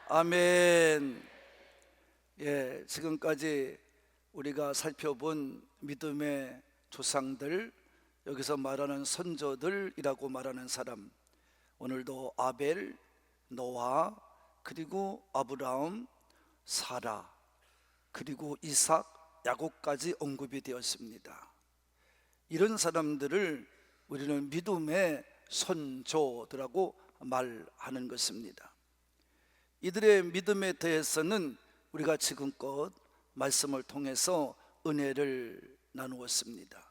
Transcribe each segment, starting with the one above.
아멘. 지금까지 우리가 살펴본 믿음의 조상들, 여기서 말하는 선조들이라고 말하는 사람, 오늘도 아벨, 노아, 그리고 아브라함, 사라, 그리고 이삭, 야곱까지 언급이 되었습니다. 이런 사람들을 우리는 믿음의 선조들하고 말하는 것입니다. 이들의 믿음에 대해서는 우리가 지금껏 말씀을 통해서 은혜를 나누었습니다.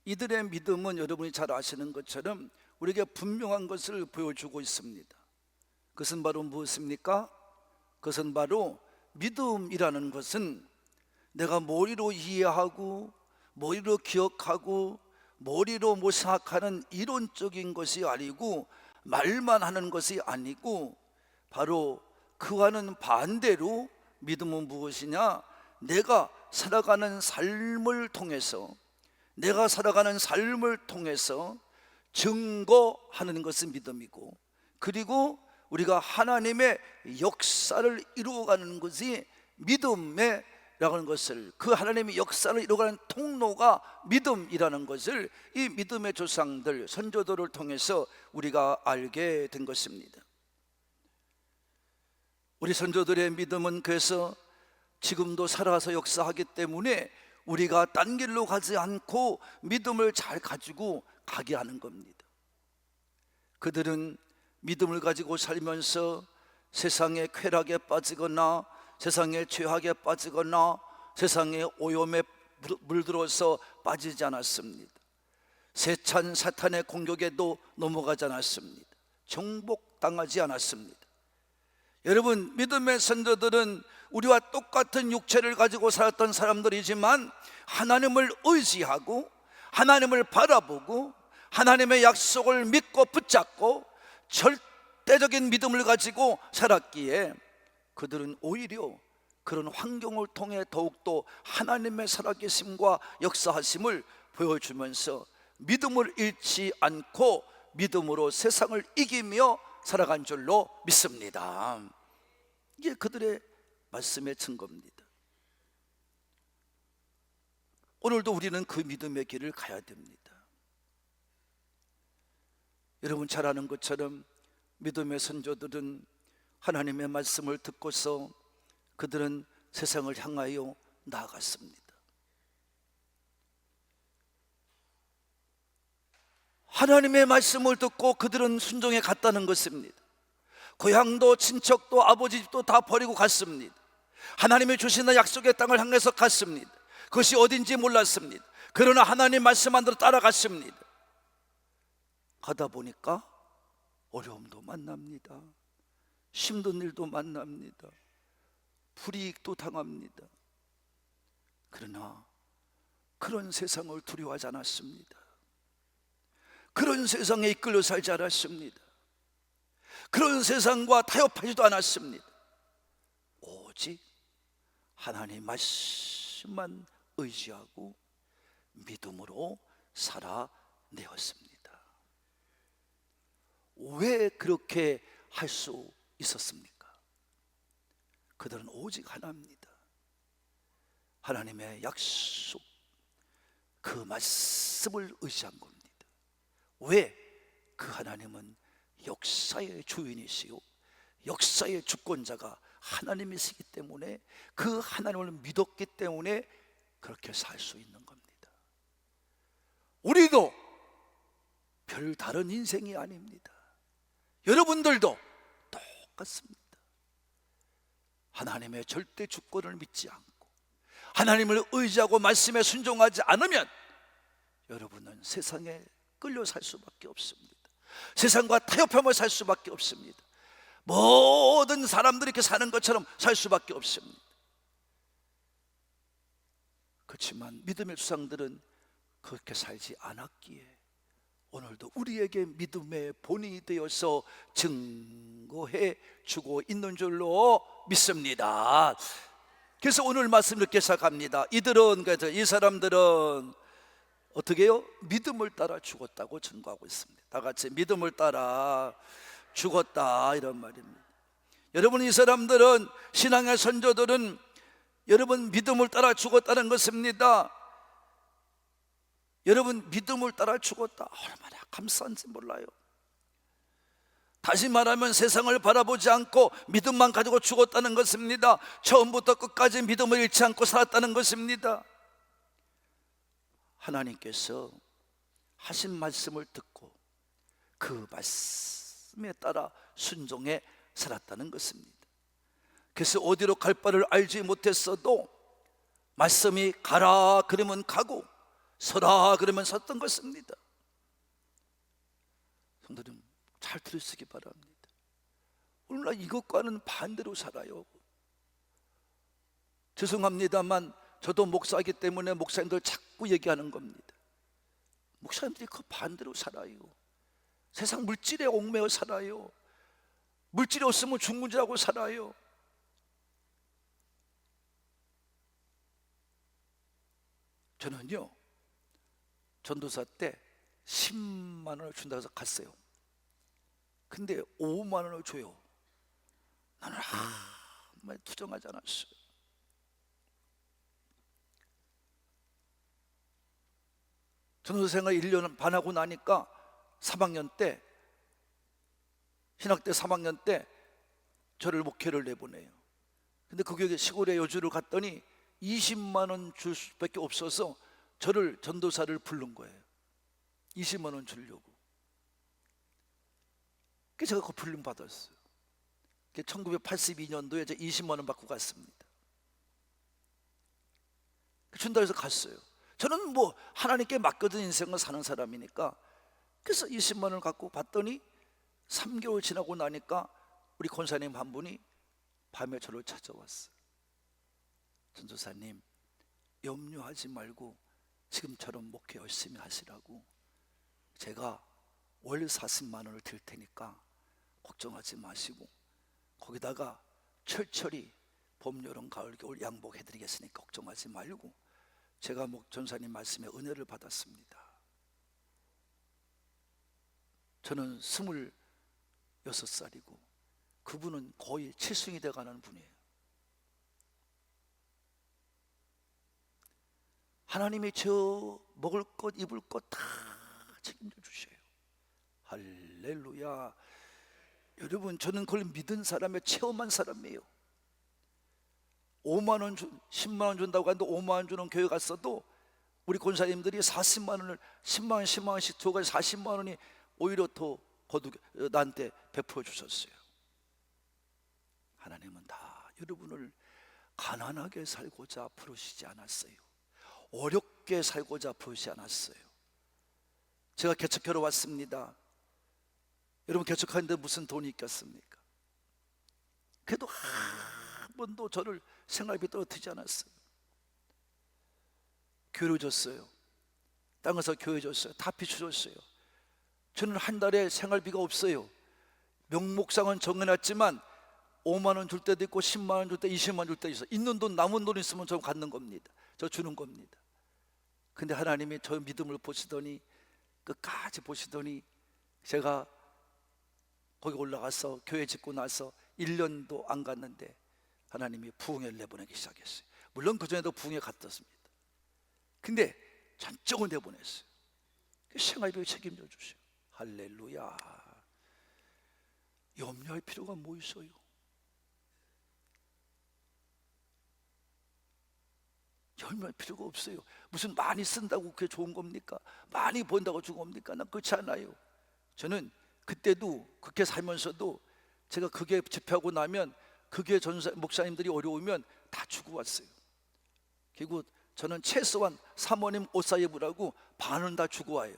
이들의 믿음은 여러분이 잘 아시는 것처럼 우리에게 분명한 것을 보여주고 있습니다. 그것은 바로 무엇입니까? 그것은 바로 믿음이라는 것은 내가 머리로 이해하고 머리로 기억하고 머리로 생각하는 이론적인 것이 아니고, 말만 하는 것이 아니고, 바로 그와는 반대로 믿음은 무엇이냐? 내가 살아가는 삶을 통해서 증거하는 것은 믿음이고, 그리고 우리가 하나님의 역사를 이루어가는 것이 믿음이라는 것을, 그 하나님의 역사를 이루어가는 통로가 믿음이라는 것을 이 믿음의 조상들, 선조들을 통해서 우리가 알게 된 것입니다. 우리 선조들의 믿음은 그래서 지금도 살아서 역사하기 때문에 우리가 딴 길로 가지 않고 믿음을 잘 가지고 가게 하는 겁니다. 그들은 믿음을 가지고 살면서 세상의 쾌락에 빠지거나 세상의 죄악에 빠지거나 세상의 오염에 물들어서 빠지지 않았습니다. 세찬 사탄의 공격에도 넘어가지 않았습니다. 정복당하지 않았습니다. 여러분, 믿음의 선조들은 우리와 똑같은 육체를 가지고 살았던 사람들이지만 하나님을 의지하고 하나님을 바라보고 하나님의 약속을 믿고 붙잡고 절대적인 믿음을 가지고 살았기에 그들은 오히려 그런 환경을 통해 더욱더 하나님의 살아계심과 역사하심을 보여주면서 믿음을 잃지 않고 믿음으로 세상을 이기며 살아간 줄로 믿습니다. 이게 그들의 말씀의 증거입니다. 오늘도 우리는 그 믿음의 길을 가야 됩니다. 여러분 잘 아는 것처럼 믿음의 선조들은 하나님의 말씀을 듣고서 그들은 세상을 향하여 나아갔습니다. 하나님의 말씀을 듣고 그들은 순종해 갔다는 것입니다. 고향도 친척도 아버지 집도 다 버리고 갔습니다. 하나님이 주시는 약속의 땅을 향해서 갔습니다. 그것이 어딘지 몰랐습니다. 그러나 하나님 말씀만 대로 따라갔습니다. 가다 보니까 어려움도 만납니다. 힘든 일도 만납니다. 불이익도 당합니다. 그러나 그런 세상을 두려워하지 않았습니다. 그런 세상에 이끌려 살지 않았습니다. 그런 세상과 타협하지도 않았습니다. 오직 하나님의 말씀만 의지하고 믿음으로 살아내었습니다. 왜 그렇게 할 수 있었습니까? 그들은 오직 하나입니다. 하나님의 약속, 그 말씀을 의지한 겁니다. 왜? 그 하나님은 역사의 주인이시요 역사의 주권자가 하나님이시기 때문에, 그 하나님을 믿었기 때문에 그렇게 살 수 있는 겁니다. 우리도 별 다른 인생이 아닙니다. 여러분들도 똑같습니다. 하나님의 절대 주권을 믿지 않고 하나님을 의지하고 말씀에 순종하지 않으면 여러분은 세상에 끌려 살 수밖에 없습니다. 세상과 타협하며 살 수밖에 없습니다. 모든 사람들이 이렇게 사는 것처럼 살 수밖에 없습니다. 그렇지만 믿음의 조상들은 그렇게 살지 않았기에 오늘도 우리에게 믿음의 본이 되어서 증거해 주고 있는 줄로 믿습니다. 그래서 오늘 말씀 이렇게 시작합니다. 이 사람들은 어떻게 해요? 믿음을 따라 죽었다고 증거하고 있습니다. 다 같이 믿음을 따라 죽었다 이런 말입니다. 여러분, 이 사람들은, 신앙의 선조들은 여러분 믿음을 따라 죽었다는 것입니다. 여러분 믿음을 따라 죽었다, 얼마나 감사한지 몰라요. 다시 말하면 세상을 바라보지 않고 믿음만 가지고 죽었다는 것입니다. 처음부터 끝까지 믿음을 잃지 않고 살았다는 것입니다. 하나님께서 하신 말씀을 듣고 그 말씀에 따라 순종해 살았다는 것입니다. 그래서 어디로 갈 바를 알지 못했어도 말씀이 가라 그러면 가고 서라 그러면 섰던 것입니다. 성도님, 잘 들으시기 바랍니다. 오늘날 이것과는 반대로 살아요. 죄송합니다만 저도 목사이기 때문에 목사님들 자꾸 얘기하는 겁니다. 목사님들이 그 반대로 살아요. 세상 물질에 얽매여 살아요. 물질이 없으면 죽는 줄 알고 살아요. 저는요, 전도사 때 10만 원을 준다고 해서 갔어요. 근데 5만 원을 줘요. 나는 정말 투정하지 않았어요. 전도사 생활 1년 반 하고 나니까 3학년 때, 신학대 3학년 때 저를 목회를 내보내요. 근데 그 교회 시골에 여주를 갔더니 20만 원 줄 수밖에 없어서 저를 전도사를 부른 거예요. 20만 원 주려고. 그래서 제가 그 불림 받았어요. 1982년도에 이제 20만 원 받고 갔습니다. 준다 해서 갔어요. 저는 뭐 하나님께 맡겨둔 인생을 사는 사람이니까. 그래서 20만 원을 갖고 봤더니 3개월 지나고 나니까 우리 권사님 한 분이 밤에 저를 찾아왔어요. 전도사님, 염려하지 말고 지금처럼 목회 열심히 하시라고, 제가 월 40만 원을 드릴 테니까 걱정하지 마시고 거기다가 철철이 봄, 여름, 가을, 겨울 양복해드리겠으니까 걱정하지 말고, 제가 전사님 말씀에 은혜를 받았습니다. 저는 26살이고 그분은 거의 칠순이 돼가는 분이에요. 하나님이 저 먹을 것 입을 것 다 책임져 주셔요. 할렐루야. 여러분, 저는 그걸 믿은 사람의 체험한 사람이에요. 5만 원 10만 원 준다고 하는데 5만 원 주는 교회 갔어도 우리 권사님들이 40만 원을 10만 원 10만 원씩 줘가지고 40만 원이 오히려 더 나한테 베풀어 주셨어요. 하나님은 다 여러분을 가난하게 살고자 부르시지 않았어요. 어렵게 살고자 부르시지 않았어요. 제가 개척하러 왔습니다. 여러분, 개척하는데 무슨 돈이 있겠습니까? 그래도 한 번도 저를 생활비 떨어뜨리지 않았어요. 교회를 줬어요. 땅에서 교회 줬어요. 다 비춰줬어요. 저는 한 달에 생활비가 없어요. 명목상은 정해놨지만 5만 원 줄 때도 있고 10만 원 줄 때, 20만 원 줄 때도 있어요. 있는 돈, 남은 돈 있으면 저 갖는 겁니다. 저 주는 겁니다. 근데 하나님이 저 믿음을 보시더니, 끝까지 보시더니, 제가 거기 올라가서 교회 짓고 나서 1년도 안 갔는데 하나님이 부흥회를 내보내기 시작했어요. 물론 그전에도 부흥회 갔었습니다. 근데 전적으로 내보냈어요. 생활비 책임져 주세요. 할렐루야. 염려할 필요가 뭐 있어요? 염려할 필요가 없어요. 무슨 많이 쓴다고 그게 좋은 겁니까? 많이 번다고 좋은 겁니까? 난 그렇지 않아요. 저는 그때도 그렇게 살면서도 제가 그게 집회하고 나면 그게 목사님들이 어려우면 다 주고 왔어요. 그리고 저는 최소한 사모님 옷 사 입으라고 반은 다 주고 와요.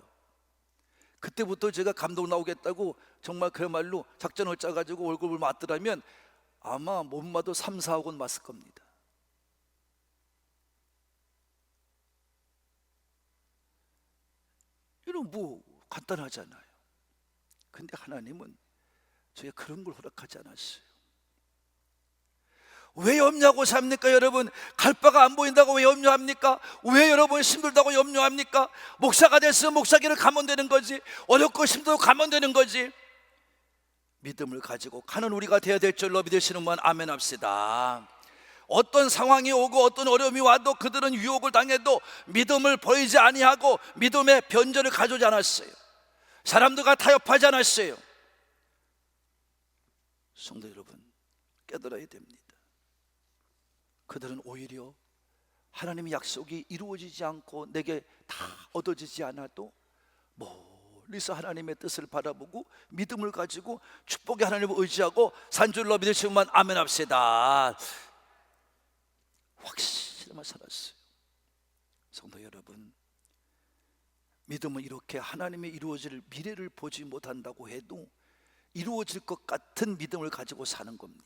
그때부터 제가 감독 나오겠다고 정말 그야말로 작전을 짜가지고 월급을 맞더라면 아마 못 맞도 3, 4억은 맞을 겁니다. 이런 뭐 간단하잖아요. 근데 하나님은 저에게 그런 걸 허락하지 않았어요. 왜 염려하고 삽니까? 여러분, 갈 바가 안 보인다고 왜 염려합니까? 왜 여러분 힘들다고 염려합니까? 목사가 됐으면 목사길을 가면 되는 거지. 어렵고 힘들고 가면 되는 거지. 믿음을 가지고 가는 우리가 되어야 될 줄로 믿으시는 분 아멘 합시다. 어떤 상황이 오고 어떤 어려움이 와도 그들은 유혹을 당해도 믿음을 버리지 아니하고 믿음의 변절을 가져오지 않았어요. 사람들과 타협하지 않았어요. 성도 여러분, 깨달아야 됩니다. 그들은 오히려 하나님의 약속이 이루어지지 않고 내게 다 얻어지지 않아도 멀리서 하나님의 뜻을 바라보고 믿음을 가지고 축복의 하나님을 의지하고 산줄로 믿으시면 아멘 합시다. 확실히만 살았어요. 성도 여러분, 믿음은 이렇게 하나님의 이루어질 미래를 보지 못한다고 해도 이루어질 것 같은 믿음을 가지고 사는 겁니다.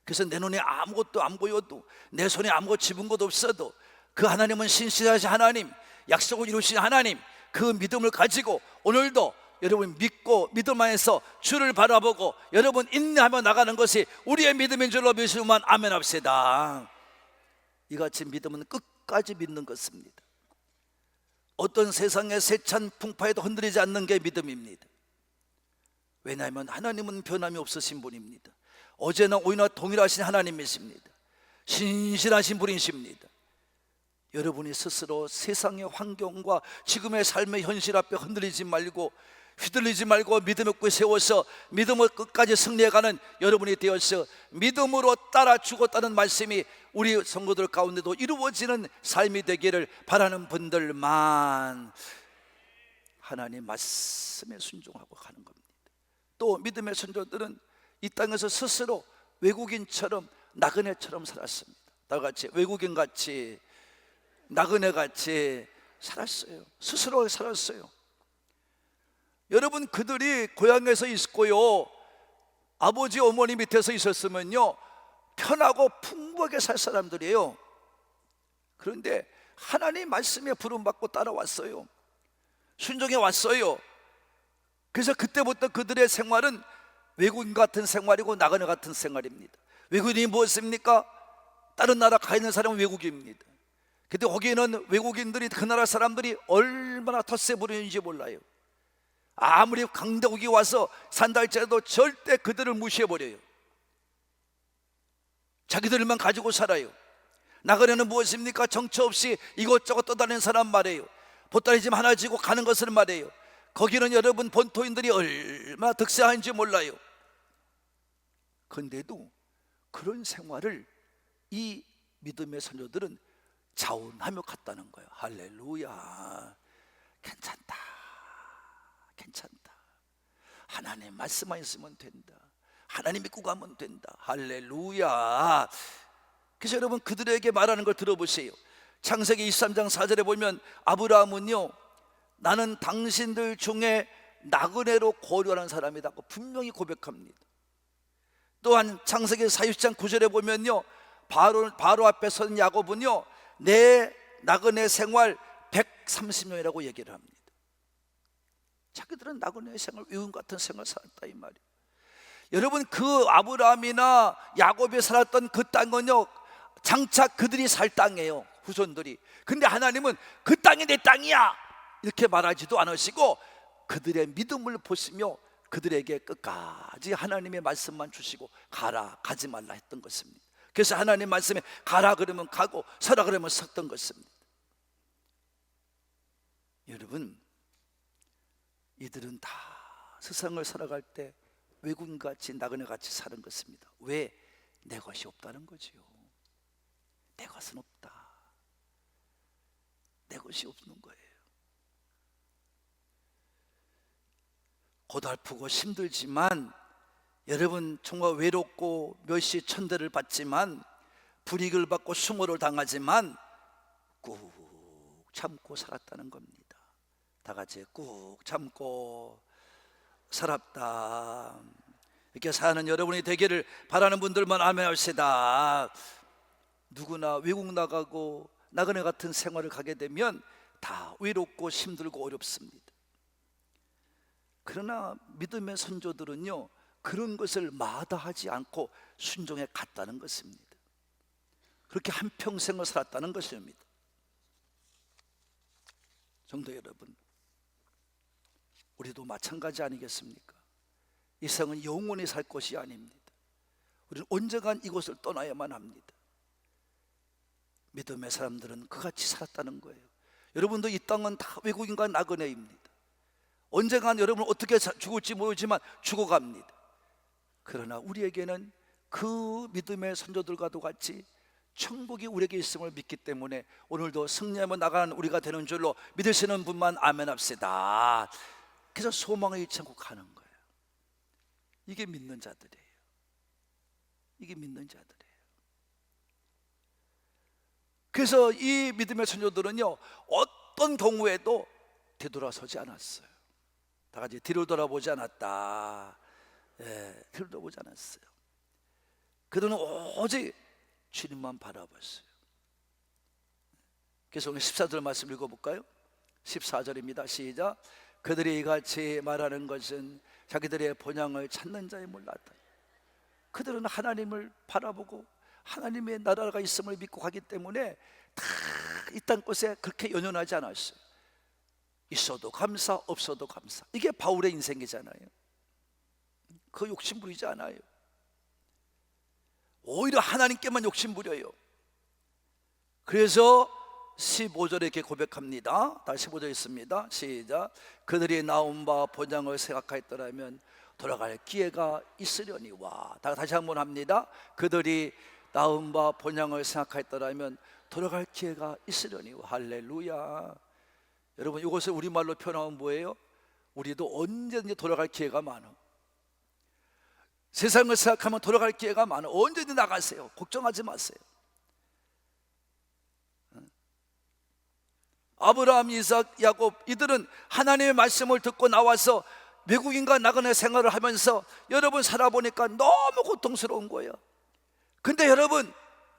그래서 내 눈에 아무것도 안 보여도, 내 손에 아무것도 집은 것도 없어도 그 하나님은 신실하신 하나님, 약속을 이루신 하나님, 그 믿음을 가지고 오늘도 여러분 믿고 믿음 안에서 주를 바라보고 여러분 인내하며 나가는 것이 우리의 믿음인 줄로 믿으시면 아멘 합시다. 이같이 믿음은 끝까지 믿는 것입니다. 어떤 세상의 세찬 풍파에도 흔들리지 않는 게 믿음입니다. 왜냐하면 하나님은 변함이 없으신 분입니다. 어제나 오늘나 동일하신 하나님이십니다. 신실하신 분이십니다. 여러분이 스스로 세상의 환경과 지금의 삶의 현실 앞에 흔들리지 말고 휘둘리지 말고 믿음의 꿈을 세워서 믿음을 끝까지 승리해가는 여러분이 되어서 믿음으로 따라 죽었다는 말씀이 우리 성도들 가운데도 이루어지는 삶이 되기를 바라는 분들만 하나님 말씀에 순종하고 가는 겁니다. 또 믿음의 선조들은 이 땅에서 스스로 외국인처럼 나그네처럼 살았습니다. 다같이 외국인같이 나그네같이 살았어요. 스스로 살았어요. 여러분, 그들이 고향에서 있고요 아버지 어머니 밑에서 있었으면요 편하고 풍부하게 살 사람들이에요. 그런데 하나님 말씀에 부름받고 따라왔어요. 순종해 왔어요. 그래서 그때부터 그들의 생활은 외국인 같은 생활이고 나그네 같은 생활입니다. 외국인이 무엇입니까? 다른 나라 가 있는 사람은 외국인입니다. 근데 거기에는 외국인들이 그 나라 사람들이 얼마나 텃세 부리는지 몰라요. 아무리 강대국이 와서 산다 할지라도 절대 그들을 무시해버려요. 자기들만 가지고 살아요. 나그네는 무엇입니까? 정처 없이 이것저것 떠다니는 사람 말이에요. 보따리짐 하나 지고 가는 것을 말이에요. 거기는 여러분 본토인들이 얼마나 득세하는지 몰라요. 그런데도 그런 생활을 이 믿음의 선조들은 자원하며 갔다는 거예요. 할렐루야. 괜찮다, 괜찮다. 하나님 말씀만 있으면 된다. 하나님 믿고 가면 된다. 할렐루야. 그래서 여러분 그들에게 말하는 걸 들어보세요. 창세기 23장 4절에 보면 아브라함은요 나는 당신들 중에 나그네로 거류하는 사람이라고 분명히 고백합니다. 또한 창세기 40장 9절에 보면요 바로 앞에 선 야곱은요 내 나그네 생활 130년이라고 얘기를 합니다. 자기들은 나그네 생활, 외국 같은 생활 살았다 이 말이에요. 여러분 그 아브라함이나 야곱이 살았던 그 땅은요 장차 그들이 살 땅이에요, 후손들이. 근데 하나님은 그 땅이 내 땅이야 이렇게 말하지도 않으시고 그들의 믿음을 보시며 그들에게 끝까지 하나님의 말씀만 주시고 가라 가지 말라 했던 것입니다. 그래서 하나님 말씀에 가라 그러면 가고 서라 그러면 섰던 것입니다. 여러분 이들은 다 세상을 살아갈 때 외국인같이 나그네같이 사는 것입니다. 왜? 내 것이 없다는 거지요. 내 것은 없다. 내 것이 없는 거예요. 고달프고 힘들지만 여러분 정말 외롭고 멸시 천대를 받지만 불이익을 받고 수모를 당하지만 꾹 참고 살았다는 겁니다. 다 같이 꾹 참고 살았다. 이렇게 사는 여러분이 되기를 바라는 분들만 아멘 합시다. 누구나 외국 나가고 나그네 같은 생활을 가게 되면 다 외롭고 힘들고 어렵습니다. 그러나 믿음의 선조들은요 그런 것을 마다하지 않고 순종해 갔다는 것입니다. 그렇게 한평생을 살았다는 것입니다. 성도 여러분, 우리도 마찬가지 아니겠습니까? 이 세상은 영원히 살 것이 아닙니다. 우리는 언젠간 이곳을 떠나야만 합니다. 믿음의 사람들은 그같이 살았다는 거예요. 여러분도 이 땅은 다 외국인과 나그네입니다. 언젠간 여러분 어떻게 죽을지 모르지만 죽어갑니다. 그러나 우리에게는 그 믿음의 선조들과도 같이 천국이 우리에게 있음을 믿기 때문에 오늘도 승리하며 나가는 우리가 되는 줄로 믿으시는 분만 아멘 합시다. 그래서 소망을 잃지 않고 가는 거예요. 이게 믿는 자들이에요. 이게 믿는 자들이에요. 그래서 이 믿음의 선조들은요, 어떤 경우에도 뒤돌아서지 않았어요. 다 같이 뒤를 돌아보지 않았다. 뒤를 돌아보지 않았어요. 그들은 오직 주님만 바라봤어요. 그래서 오늘 14절 말씀 읽어볼까요? 14절입니다. 시작. 그들이 이같이 말하는 것은 자기들의 본향을 찾는 자의 몰랐다. 그들은 하나님을 바라보고 하나님의 나라가 있음을 믿고 가기 때문에 다 이 땅 곳에 그렇게 연연하지 않았어요. 있어도 감사, 없어도 감사. 이게 바울의 인생이잖아요. 그 욕심 부리지 않아요. 오히려 하나님께만 욕심 부려요. 그래서 15절에 이렇게 고백합니다. 다시 15절 있습니다. 시작. 그들이 나온 바 본향을 생각하였더라면 돌아갈 기회가 있으려니와. 다시 한번 합니다. 그들이 나온 바 본향을 생각하였더라면 돌아갈 기회가 있으려니와. 할렐루야. 여러분, 이것을 우리말로 표현하면 뭐예요? 우리도 언제든지 돌아갈 기회가 많아. 세상을 생각하면 돌아갈 기회가 많아. 언제든지 나가세요. 걱정하지 마세요. 아브라함, 이삭, 야곱, 이들은 하나님의 말씀을 듣고 나와서 외국인과 나그네 생활을 하면서 여러분 살아보니까 너무 고통스러운 거예요. 근데 여러분,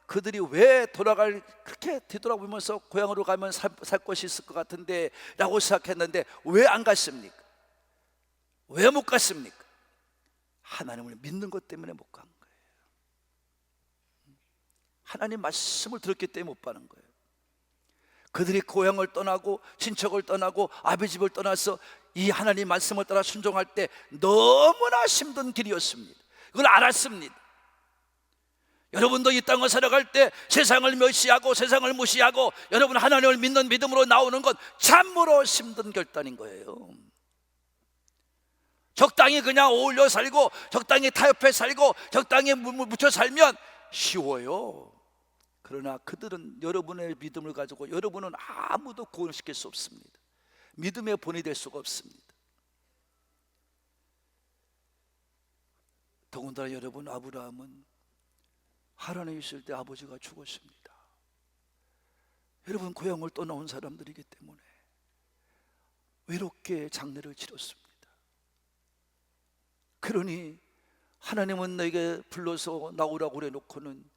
그들이 왜 그렇게 뒤돌아보면서 고향으로 가면 살 것이 있을 것 같은데 라고 생각했는데 왜 안 갔습니까? 왜 못 갔습니까? 하나님을 믿는 것 때문에 못 간 거예요. 하나님 말씀을 들었기 때문에 못 가는 거예요. 그들이 고향을 떠나고 친척을 떠나고 아버지 집을 떠나서 이 하나님 말씀을 따라 순종할 때 너무나 힘든 길이었습니다. 그걸 알았습니다. 여러분도 이 땅을 살아갈 때 세상을 멸시하고 세상을 무시하고 여러분 하나님을 믿는 믿음으로 나오는 건 참으로 힘든 결단인 거예요. 적당히 그냥 어울려 살고 적당히 타협해 살고 적당히 묻혀 살면 쉬워요. 그러나 그들은 여러분의 믿음을 가지고 여러분은 아무도 구원시킬 수 없습니다. 믿음의 본이 될 수가 없습니다. 더군다나 여러분, 아브라함은 하란에 있을 때 아버지가 죽었습니다. 여러분, 고향을 떠나온 사람들이기 때문에 외롭게 장례를 치렀습니다. 그러니 하나님은 너에게 불러서 나오라고 그래 놓고는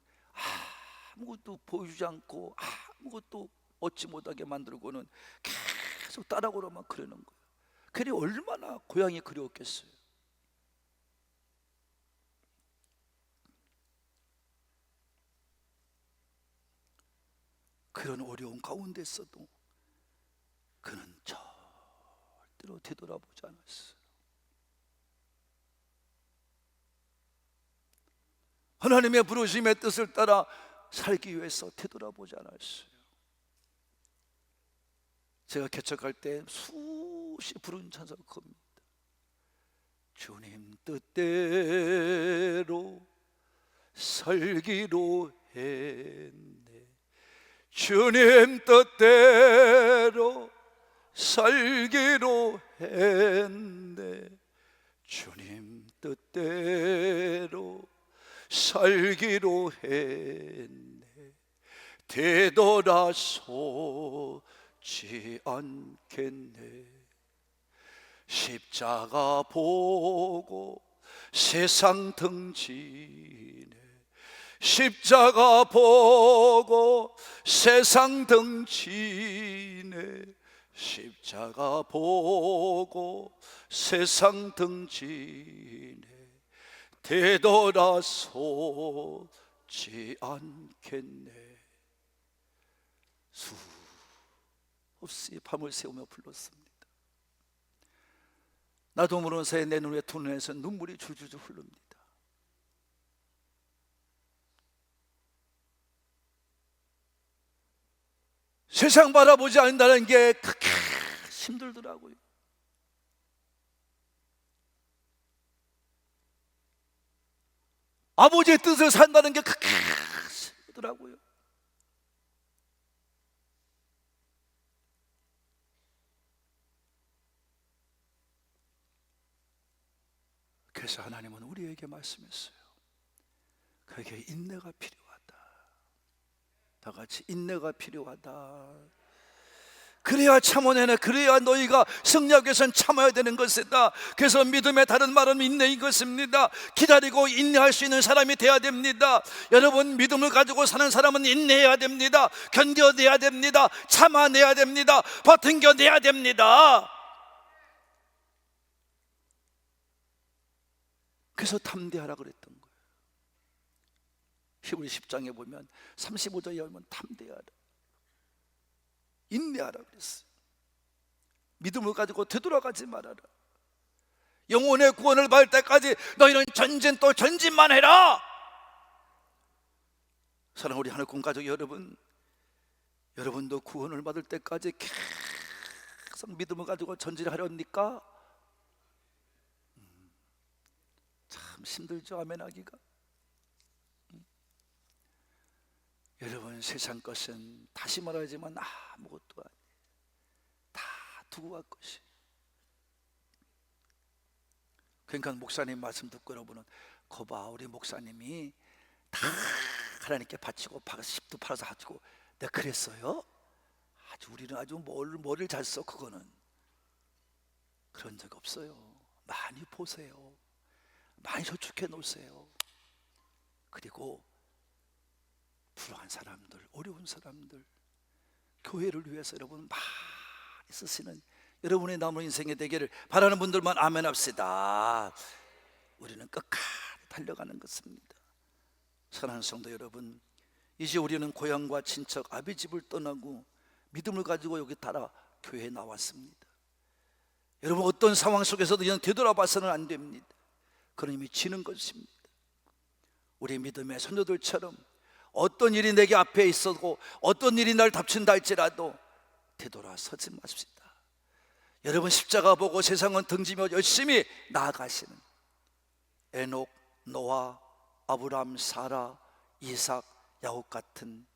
아무것도 보여주지 않고 아무것도 얻지 못하게 만들고는 계속 따라오라만 그러는 거예요. 그래 얼마나 고향이 그리웠겠어요. 그런 어려운 가운데 있어도 그는 절대로 되돌아보지 않았어요. 하나님의 부르심의 뜻을 따라 살기 위해서 되돌아보지 않았어요. 제가 개척할 때 수시 부른 찬사가 그겁니다. 주님 뜻대로 살기로 했네. 주님 뜻대로 살기로 했네. 주님 뜻대로 살기로 했네. 되돌아서지 않겠네. 십자가 보고 세상 등지네. 십자가 보고 세상 등지네. 십자가 보고 세상 등지네. 되돌아서지 없지 않겠네. 수없이 밤을 새우며 불렀습니다. 나도 모르는 사이에 내 눈에 두 눈에서 눈물이 줄줄줄 흐릅니다. 세상 바라보지 않는다는 게 그렇게 힘들더라고요. 아버지의 뜻을 산다는 게 그렇게 힘들더라고요. 그래서 하나님은 우리에게 말씀했어요. 그에게 인내가 필요하다. 다 같이 인내가 필요하다. 그래야 참아내네. 그래야 너희가 승리하기 위해서는 참아야 되는 것이다. 그래서 믿음의 다른 말은 인내인 것입니다. 기다리고 인내할 수 있는 사람이 되어야 됩니다. 여러분, 믿음을 가지고 사는 사람은 인내해야 됩니다. 견뎌내야 됩니다. 참아내야 됩니다. 버팅겨내야 됩니다. 그래서 탐대하라 그랬던 거예요. 히브리 10장에 보면 35절에 보면 탐대하라, 인내하라 그랬어요. 믿음을 가지고 되돌아가지 말아라. 영혼의 구원을 받을 때까지 너희는 전진 또 전진만 해라. 사랑하는 우리 하늘꾼 가족 여러분, 여러분도 구원을 받을 때까지 계속 믿음을 가지고 전진하렵니까? 참 힘들죠, 아멘 하기가. 여러분, 세상 것은 다시 말하지만 아무것도 아니에요. 다 두고 갈 것이. 그러니까 목사님 말씀 듣고 여러분은 거봐, 우리 목사님이 다 하나님께 바치고 10도 팔아서 바치고 내가 그랬어요? 아주 우리는 아주 머리를 잘 써. 그거는 그런 적 없어요. 많이 보세요. 많이 저축해 놓으세요. 그리고 불쌍한 사람들, 어려운 사람들, 교회를 위해서 여러분 많이 쓰시는 여러분의 남은 인생의 되기를 바라는 분들만 아멘 합시다. 우리는 끝까지 달려가는 것입니다. 사랑하는 성도 여러분, 이제 우리는 고향과 친척 아비 집을 떠나고 믿음을 가지고 여기 따라 교회에 나왔습니다. 여러분, 어떤 상황 속에서도 이제는 되돌아봐서는 안 됩니다. 그러니 지는 것입니다. 우리 믿음의 선조들처럼 어떤 일이 내게 앞에 있어도 어떤 일이 날 닥친다 할지라도 되돌아서지 마십시다. 여러분, 십자가 보고 세상은 등지며 열심히 나아가시는 에녹, 노아, 아브람, 사라, 이삭, 야곱 같은,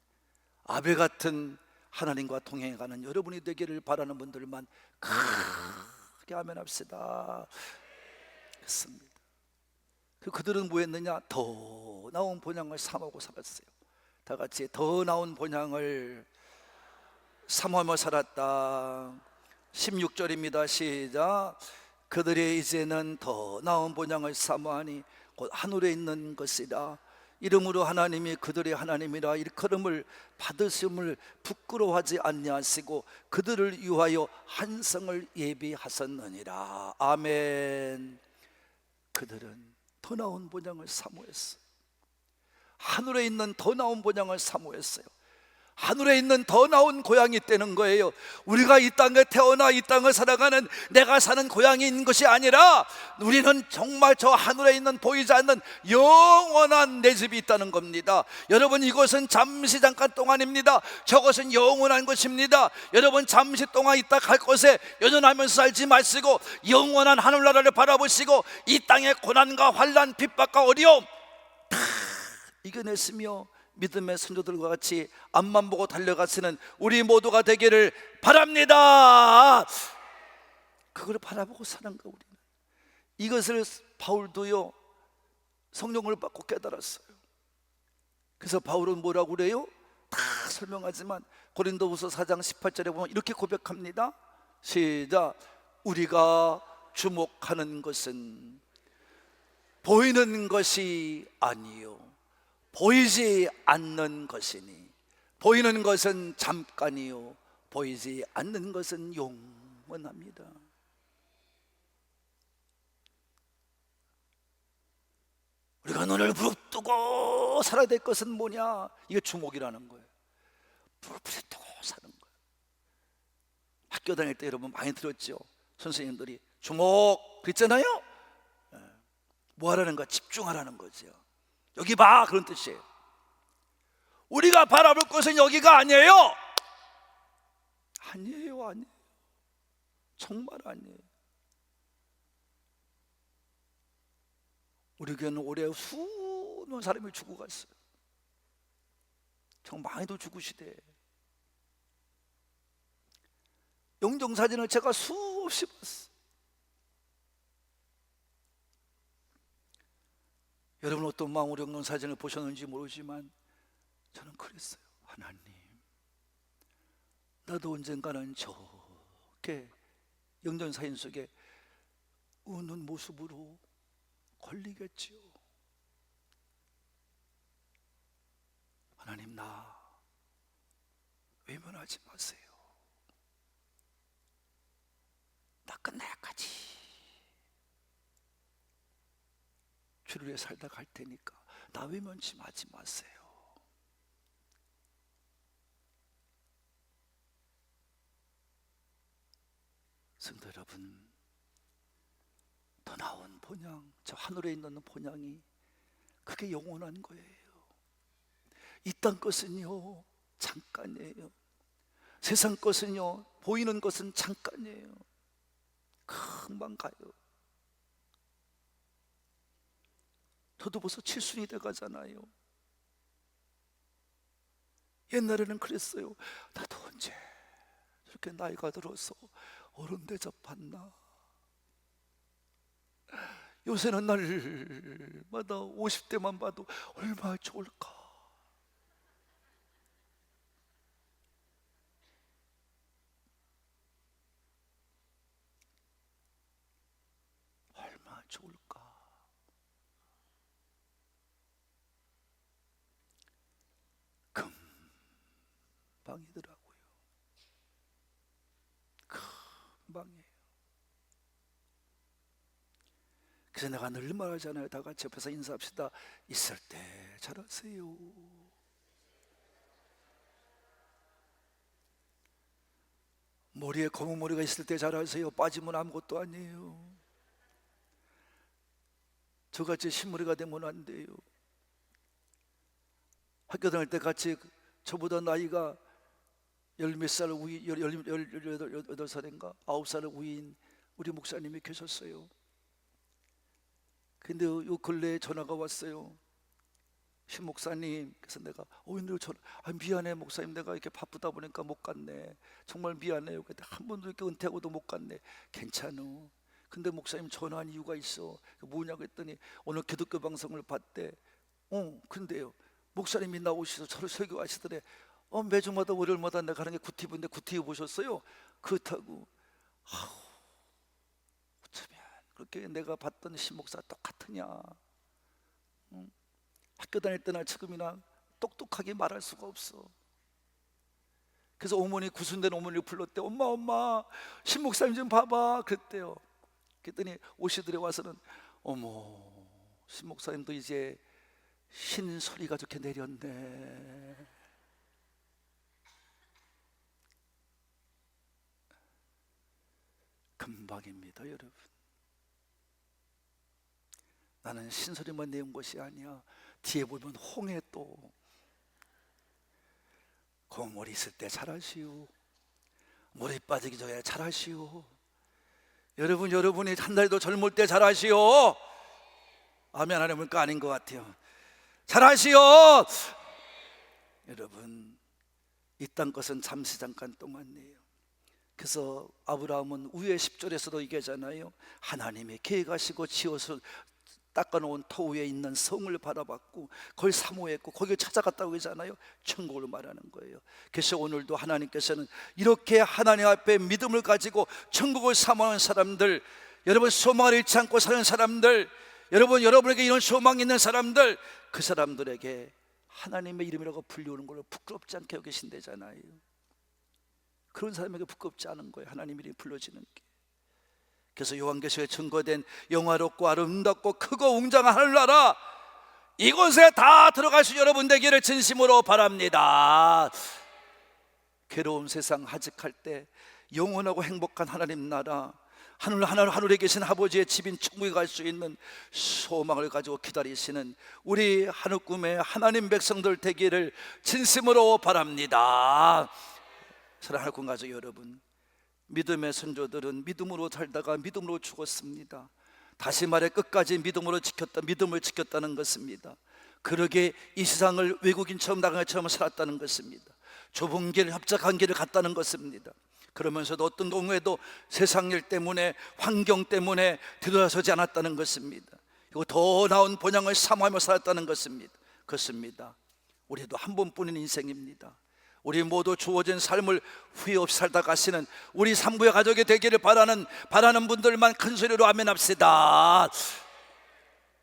아벨 같은 하나님과 동행해가는 여러분이 되기를 바라는 분들만 크게 아멘 합시다. 그렇습니다. 그들은 뭐 했느냐? 더 나은 본향을 삼하고 살았어요. 다 같이 더 나은 본향을 삼하며 살았다. 16절입니다. 시작. 그들이 이제는 더 나은 본향을 사모하니 곧 하늘에 있는 것이라. 이름으로 하나님이 그들의 하나님이라 일컬음을 받으심을 부끄러워하지 아니하시고 그들을 위하여 한 성을 예비하셨느니라. 아멘. 그들은 더 나은 본향을 사모했어요. 하늘에 있는 더 나은 본향을 사모했어요. 하늘에 있는 더 나은 고향이 있다는 거예요. 우리가 이 땅에 태어나 이 땅을 살아가는 내가 사는 고향이 있는 것이 아니라 우리는 정말 저 하늘에 있는 보이지 않는 영원한 내 집이 있다는 겁니다. 여러분, 이것은 잠시 잠깐 동안입니다. 저것은 영원한 것입니다. 여러분, 잠시 동안 있다 갈 곳에 연연하면서 살지 마시고 영원한 하늘나라를 바라보시고 이 땅의 고난과 환난, 핍박과 어려움 다 이겨냈으며 믿음의 선조들과 같이 앞만 보고 달려가시는 우리 모두가 되기를 바랍니다. 그걸 바라보고 사는 거. 우리는 이것을 바울도요 성령을 받고 깨달았어요. 그래서 바울은 뭐라고 그래요? 다 설명하지만 고린도후서 4장 18절에 보면 이렇게 고백합니다. 시작. 우리가 주목하는 것은 보이는 것이 아니요 보이지 않는 것이니 보이는 것은 잠깐이요 보이지 않는 것은 영원합니다. 우리가 눈을 부릅뜨고 뜨고 살아야 될 것은 뭐냐? 이게 주목이라는 거예요. 불을 뜨고 사는 거예요. 학교 다닐 때 여러분 많이 들었죠? 선생님들이 주목 그랬잖아요. 뭐 하라는 거야? 집중하라는 거죠. 여기 봐, 그런 뜻이에요. 우리가 바라볼 것은 여기가 아니에요. 아니에요. 정말 아니에요. 우리 교회는 올해 수많은 사람이 죽어갔어요. 정말 많이도 죽으시대. 영정사진을 제가 수없이 봤어요. 여러분 어떤 마음으로 영정사진을 보셨는지 모르지만 저는 그랬어요. 하나님, 나도 언젠가는 저렇게 영정사진 속에 우는 모습으로 걸리겠지요. 하나님, 나 외면하지 마세요. 나 끝나야까지 주를 위해 살다 갈 테니까 나 외면치 하지 마세요. 성도 여러분, 더 나은 본향, 저 하늘에 있는 본향이 그게 영원한 거예요. 이 땅 것은요 잠깐이에요. 세상 것은요 보이는 것은 잠깐이에요. 금방 가요. 저도 벌써 칠순이 돼 가잖아요. 옛날에는 그랬어요. 나도 언제 저렇게 나이가 들어서 어른 대접받나. 요새는 날마다 50대만 봐도 얼마나 좋을까. 얼마나 좋을까. 금방이더라고요. 금방이에요. 그래서 내가 늘 말하잖아요. 다 같이 옆에서 인사합시다. 있을 때 잘하세요. 머리에 검은 머리가 있을 때 잘하세요. 빠지면 아무것도 아니에요. 저같이 흰머리가 되면 안 돼요. 학교 다닐 때 같이 저보다 나이가 열몇 살 위, 18살인가 9살 위인 우리 목사님이 계셨어요. 근데 요 근래에 전화가 왔어요. 신 목사님. 그래서 내가 오늘 전화, 미안해 목사님, 내가 이렇게 바쁘다 보니까 못 갔네. 정말 미안해요. 근데 한 번도 이렇게 은퇴하고도 못 갔네. 괜찮어. 근데 목사님 전화한 이유가 있어. 뭐냐고 했더니 오늘 기독교 방송을 봤대. 근데요 목사님이 나오셔서 저를 설교하시더래. 매주마다 월요일마다 내가 가는 게 구티브인데 구티브 보셨어요? 그렇다고. 어쩌면 그렇게 내가 봤던 신목사가 똑같으냐. 학교 다닐 때나 지금이나 똑똑하게 말할 수가 없어. 그래서 어머니, 구순된 어머니를 불렀대. 엄마 신목사님 좀 봐봐 그랬대요. 그랬더니 오시들에 와서는 어머, 신목사님도 이제 신 소리가 좋게 내렸네. 금방입니다 여러분. 나는 신소리만 내온 것이 아니야. 뒤에 보면 홍해 또 거머리 있을 때 잘하시오. 머리 빠지기 전에 잘하시오. 여러분이 한 달도 젊을 때 잘하시오. 아멘 안 해볼까? 아닌 것 같아요. 잘하시오. 여러분, 이 땅 것은 잠시 잠깐 동안이에요. 그래서 아브라함은 위에 10절에서도 얘기하잖아요. 하나님이 계획하시고 지어서 닦아놓은 터 위에 있는 성을 바라봤고 그걸 사모했고 거기를 찾아갔다고 하잖아요. 천국을 말하는 거예요. 그래서 오늘도 하나님께서는 이렇게 하나님 앞에 믿음을 가지고 천국을 사모하는 사람들, 여러분 소망을 잃지 않고 사는 사람들, 여러분에게 이런 소망이 있는 사람들, 그 사람들에게 하나님의 이름이라고 불리우는 걸 부끄럽지 않게 여기신대잖아요. 그런 사람에게 부끄럽지 않은 거예요. 하나님 이름이 불러지는 게. 그래서 요한계시록에 증거된 영화롭고 아름답고 크고 웅장한 하늘나라, 이곳에 다 들어가실 여러분 되기를 진심으로 바랍니다. 괴로운 세상 하직할 때 영원하고 행복한 하나님 나라, 하늘에 계신 아버지의 집인 천국에 갈 수 있는 소망을 가지고 기다리시는 우리 하늘 꿈의 하나님 백성들 되기를 진심으로 바랍니다. 사랑하는 꿈 가족 여러분, 믿음의 선조들은 믿음으로 살다가 믿음으로 죽었습니다. 다시 말해 끝까지 믿음을 지켰다는 것입니다. 그러게 이 세상을 외국인처럼 나가처럼 살았다는 것입니다. 좁은 길, 협착한 길을 갔다는 것입니다. 그러면서도 어떤 경우에도 세상 일 때문에, 환경 때문에 뒤돌아서지 않았다는 것입니다. 그리고 더 나은 본향을 사모하며 살았다는 것입니다. 그렇습니다. 우리도 한 번뿐인 인생입니다. 우리 모두 주어진 삶을 후회 없이 살다 가시는 우리 산부의 가족이 되기를 바라는 분들만 큰 소리로 아멘합시다.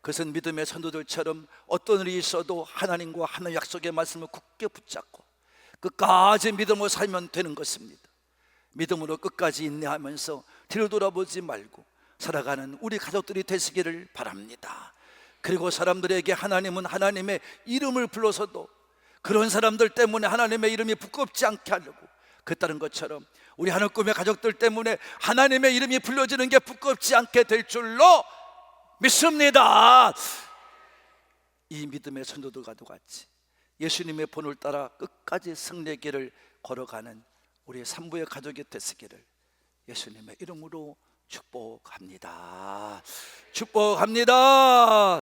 그것은 믿음의 선도들처럼 어떤 일이 있어도 하나님과 하나님 약속의 말씀을 굳게 붙잡고 끝까지 믿음으로 살면 되는 것입니다. 믿음으로 끝까지 인내하면서 뒤로 돌아보지 말고 살아가는 우리 가족들이 되시기를 바랍니다. 그리고 사람들에게 하나님은 하나님의 이름을 불러서도 그런 사람들 때문에 하나님의 이름이 부끄럽지 않게 하려고, 그랬다는 것처럼 우리 하늘 꿈의 가족들 때문에 하나님의 이름이 불려지는 게 부끄럽지 않게 될 줄로 믿습니다. 이 믿음의 선도들과도 같이 예수님의 본을 따라 끝까지 승리의 길을 걸어가는 우리 산부의 가족이 되시기를 예수님의 이름으로 축복합니다. 축복합니다.